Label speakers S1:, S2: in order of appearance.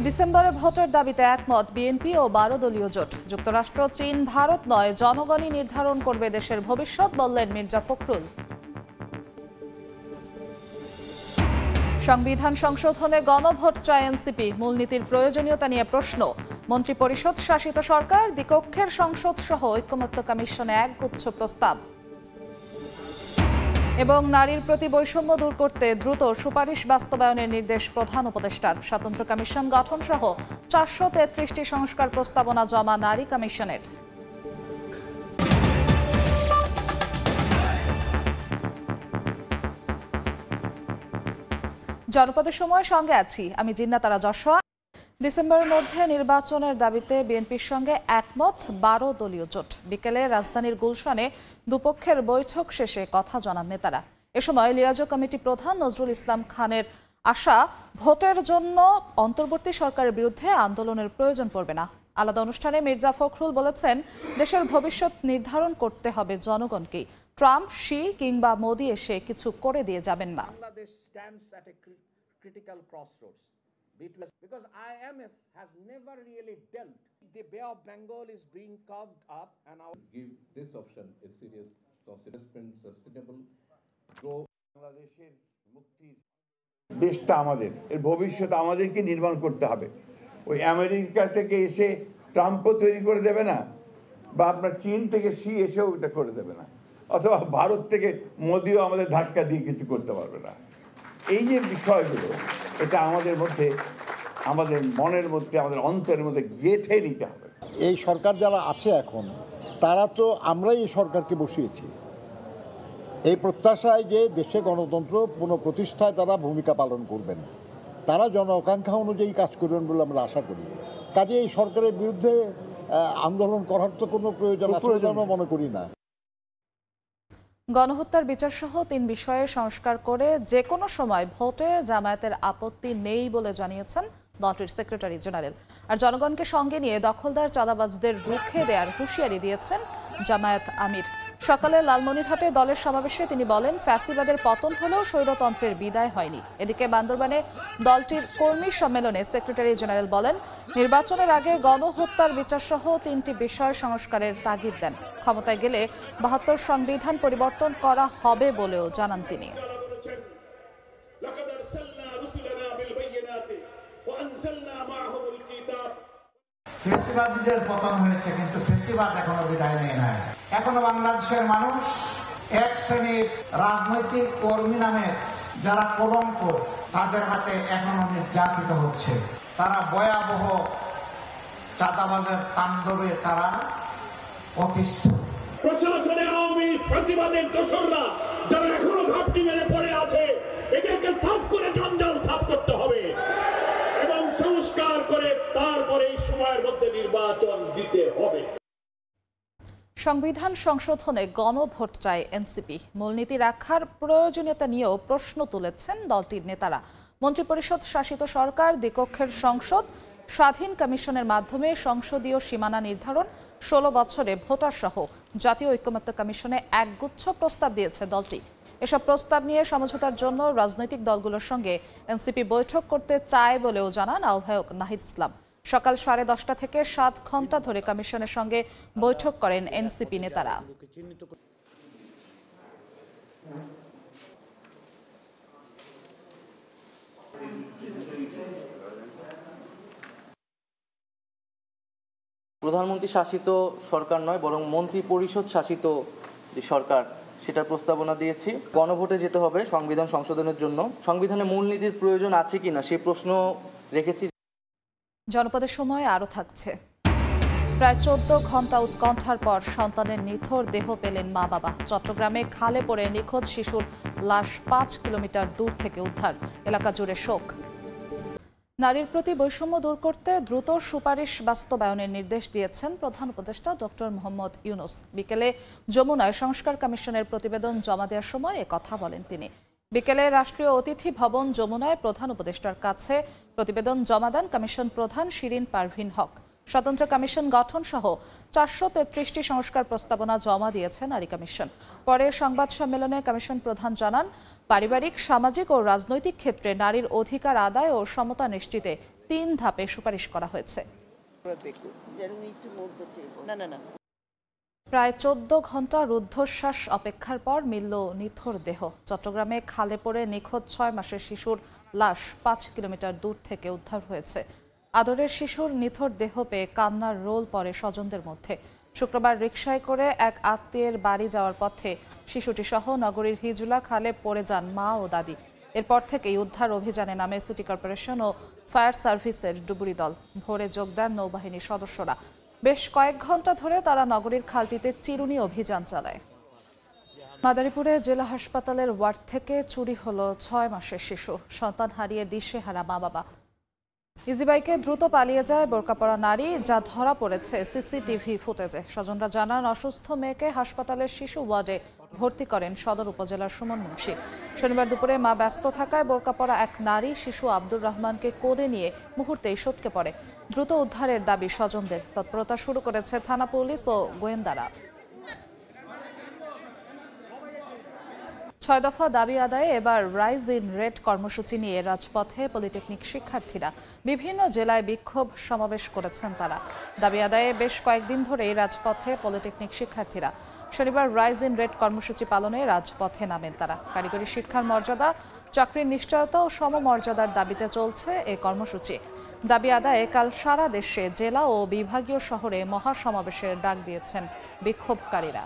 S1: ডিসেম্বরে ভোটের দাবিতে একমত বিএনপি ও 12 দলীয় জোট। যুক্তরাষ্ট্র, চীন, ভারত নয়, জনগণই নির্ধারণ করবে দেশের ভবিষ্যৎ, বললেন মির্জা ফখরুল। সংবিধান সংশোধনে গণভোট চায় এনসিপি, মূলনীতির প্রয়োজনীয়তা নিয়ে প্রশ্ন। মন্ত্রিপরিষদ শাসিত সরকার, দ্বিকক্ষের সংসদ সহ ঐকমত্য কমিশনে একগুচ্ছ প্রস্তাব। এবং নারীর প্রতি বৈষম্য দূর করতে দ্রুত সুপারিশ বাস্তবায়নের নির্দেশ প্রধান উপদেষ্টার। স্বতন্ত্র কমিশন গঠন সহ 433টি সংস্কার প্রস্তাবনা জমা নারী কমিশনের। জনপদের সময় সঙ্গে আছি আমি জিন্নাতারা যশোয়া। ডিসেম্বরের মধ্যে নির্বাচনের দাবিতে বিএনপির সঙ্গে একমত 12 দলীয় জোট। বিকেলে রাজধানীর গুলশানে দুপক্ষের বৈঠক শেষে কথা জানান নেতারা। এ সময় লিয়াজো কমিটি প্রধান নজরুল ইসলাম খানের আশা, ভোটের জন্য অন্তর্বর্তী সরকারের বিরুদ্ধে আন্দোলনের প্রয়োজন পড়বে না। আলাদা অনুষ্ঠানে মির্জা ফখরুল বলেছেন, দেশের ভবিষ্যৎ নির্ধারণ করতে হবে জনগণকেই। ট্রাম্প, শি কিংবা মোদি এসে কিছু করে দিয়ে যাবেন না।
S2: Because IMF has never really dealt. The Bay of Bengal is being carved up and I will
S3: give this option a serious consideration, sustainable grow.
S4: বাংলাদেশের মুক্তির দেশটা আমাদের, এর ভবিষ্যৎ আমাদেরকে নির্মাণ করতে হবে। ওই আমেরিকা থেকে এসে ট্রাম্পও তৈরি করে দেবে না, বা আপনার চীন থেকে শি এসেও এটা করে দেবে না, অথবা ভারত থেকে মোদিও আমাদের ধাক্কা দিয়ে কিছু করতে পারবে না। এই যে বিষয়গুলো, এটা আমাদের মধ্যে, আমাদের মনের মধ্যে, আমাদের অন্তরের মধ্যে গেঁথে নিতে হবে।
S5: এই সরকার যারা আছে এখন, তারা তো আমরাই এই সরকারকে বসিয়েছি এই প্রত্যাশায় যে দেশে গণতন্ত্র পুনঃপ্রতিষ্ঠায় তারা ভূমিকা পালন করবেন, তারা জন আকাঙ্ক্ষা অনুযায়ী কাজ করবেন বলে আমরা আশা করি। কাজে এই সরকারের বিরুদ্ধে আন্দোলন করার তো কোনো প্রয়োজন মনে করি না।
S1: গণহত্যার বিচার সহ 3 বিষয়ে সংস্কার করে যে কোনো সময় ভোটে জামায়াতের আপত্তি নেই বলে জানিয়েছেন দলটির সেক্রেটারি জেনারেল। আর জনগণকে সঙ্গে নিয়ে দখলদার চাঁদাবাজদের রুখে দেওয়ার হুঁশিয়ারি দিয়েছেন জামায়াত আমির। সকালে লালমনিরহাটে দলের সমাবেশে তিনি বলেন, ফ্যাসিবাদের পতন হলেও স্বৈরতন্ত্রের বিদায় হয়নি। এদিকে বান্দরবানে দলটির কর্মী সম্মেলনে সেক্রেটারি জেনারেল বলেন, নির্বাচনের আগে গণহত্যার বিচার সহ 3টি বিষয় সংস্কারের তাগিদ দেন। ক্ষমতায় গেলে 72 সংবিধান পরিবর্তন করা হবে বলেও জানান তিনি।
S6: ফ্যাসিবাদীদের পতন হয়েছে, কিন্তু ফ্যাসিবাদ এখনো বিদায় নেয় নাই। এখনো বাংলাদেশের মানুষ এক শ্রেণীর রাজনৈতিক কর্মী নামে যারা কলঙ্ক, তাদের হাতে এখনো নির্যাতিত হচ্ছে। তারা ভয়াবহ চাঁদাবাজের তাণ্ডবে তারা অতিষ্ঠ।
S7: প্রশাসনে আওয়ামী ফ্যাসিবাদের দোসররা যারা এখনো ঘাপটি মেরে পড়ে আছে, এদেরকে সাফ করে জঞ্জাল সাফ করতে হবে এবং সংস্কার করে তারপরে এই সময়ের মধ্যে নির্বাচন দিতে হবে।
S1: সংবিধান সংশোধনে গণভোট চায় এনসিপি, মূলনীতি রাখার প্রয়োজনীয়তা নিয়েও প্রশ্ন তুলেছেন দলটির নেতারা। মন্ত্রিপরিষদ শাসিত সরকার, দ্বিকক্ষের সংসদ, স্বাধীন কমিশনের মাধ্যমে সংসদীয় সীমানা নির্ধারণ, 16 বছরে ভোটার সহ জাতীয় ঐকমত্য কমিশনে একগুচ্ছ প্রস্তাব দিয়েছে দলটি। এসব প্রস্তাব নিয়ে সমঝোতার জন্য রাজনৈতিক দলগুলোর সঙ্গে এনসিপি বৈঠক করতে চায় বলেও জানান আহ্বায়ক নাহিদ ইসলাম। সকাল 10:30 থেকে 7 ঘণ্টা ধরে কমিশনের সঙ্গে বৈঠক করেন এনসিপি নেতারা।
S8: প্রধানমন্ত্রী শাসিত সরকার নয়, বরং মন্ত্রী পরিষদ শাসিত যে সরকার, সেটার প্রস্তাবনা দিয়েছি। গণভোটে যেতে হবে সংবিধান সংশোধনের জন্য। সংবিধানে মূলনীতির প্রয়োজন আছে কিনা সেই প্রশ্ন রেখেছি।
S1: জনপদের সময় আরও থাকছে। প্রায় 14 ঘণ্টা উৎকণ্ঠার পর সন্তানের নিথর দেহ পেলেন মা বাবা। চট্টগ্রামে খালে পড়ে নিখোঁজ শিশুর লাশ 5 কিলোমিটার দূর থেকে উদ্ধার, এলাকা জুড়ে শোক। নারীর প্রতি বৈষম্য দূর করতে দ্রুত সুপারিশ বাস্তবায়নের নির্দেশ দিয়েছেন প্রধান উপদেষ্টা ডক্টর মোহাম্মদ ইউনূস। বিকেলে যমুনায় সংস্কার কমিশনের প্রতিবেদন জমা দেওয়ার সময় একথা বলেন তিনি। বিকেলে রাষ্ট্রীয় অতিথি ভবন যমুনায় প্রধান উপদেষ্টার কাছে প্রতিবেদন জমা দেন কমিশন প্রধান শিরিন পারভিন হক। স্বতন্ত্র কমিশন গঠন সহ 433টি সংস্কার প্রস্তাবনা জমা দিয়েছে নারী কমিশন। পরে সংবাদ সম্মেলনে কমিশন প্রধান জানান, পারিবারিক, সামাজিক ও রাজনৈতিক ক্ষেত্রে নারীর অধিকার আদায় ও সমতা নিশ্চিতে 3 ধাপে সুপারিশ করা হয়েছে। প্রায় 14 ঘন্টা রুদ্ধশ্বাস অপেক্ষার পর মিলল নিথর দেহ। চট্টগ্রামে খালে পড়ে নিখোঁজ 6 মাসের শিশুর লাশ 5 কিলোমিটার দূর থেকে উদ্ধার হয়েছে। আদরের শিশুর নিথর দেহ পেয়ে কান্নার রোল পড়ে স্বজনদের মধ্যে। শুক্রবার রিকশায় করে এক আত্মীয়ের বাড়ি যাওয়ার পথে শিশুটি সহ নগরীর হিজুলা খালে পড়ে যান মা ও দাদি। এরপর থেকেই উদ্ধার অভিযানে নামে সিটি কর্পোরেশন ও ফায়ার সার্ভিসের ডুবুরি দল। ভোরে যোগ দেন নৌবাহিনীর সদস্যরা। বেশ কয়েক ঘন্টা ধরে তারা নগরীর খালটিতে চিরুনি অভিযান চালায়। মাদারীপুরে জেলা হাসপাতালের ওয়ার্ড থেকে চুরি হলো 6 মাসের শিশু। সন্তান হারিয়ে দিশেহারা মা বাবা। ইজিবাইকে দ্রুত পালিয়ে যায় বোরকা পরা নারী, যা ধরা পড়েছে সিসিটিভি ফুটেজে। স্বজনরা জানান, অসুস্থ মেয়েকে হাসপাতালের শিশু ওয়ার্ডে ভর্তি করেন সদর উপজেলার সুমন মুন্সি। শনিবার দুপুরে মা ব্যস্ত থাকায় বোরকা পরা এক নারী শিশু আব্দুর রহমানকে কোলে নিয়ে মুহূর্তেই সটকে পড়ে। দ্রুত উদ্ধারের দাবি স্বজনদের। তৎপরতা শুরু করেছে থানা পুলিশ ও গোয়েন্দারা। 6 দফা দাবি আদায়ে এবার রাইজ ইন রেড কর্মসূচি নিয়ে রাজপথে পলিটেকনিক শিক্ষার্থীরা। বিভিন্ন জেলায় বিক্ষোভ সমাবেশ করেছেন তারা। দাবি আদায়ে বেশ কয়েকদিন ধরেই রাজপথে পলিটেকনিক শিক্ষার্থীরা। শনিবার রাইজ ইন রেড কর্মসূচি পালনে রাজপথে নামেন তারা। কারিগরি শিক্ষার মর্যাদা, চাকরির নিশ্চয়তা ও সমমর্যাদার দাবিতে চলছে এ কর্মসূচি। দাবি আদায়ে কাল সারা দেশে জেলা ও বিভাগীয় শহরে মহাসমাবেশের ডাক দিয়েছেন বিক্ষোভকারীরা।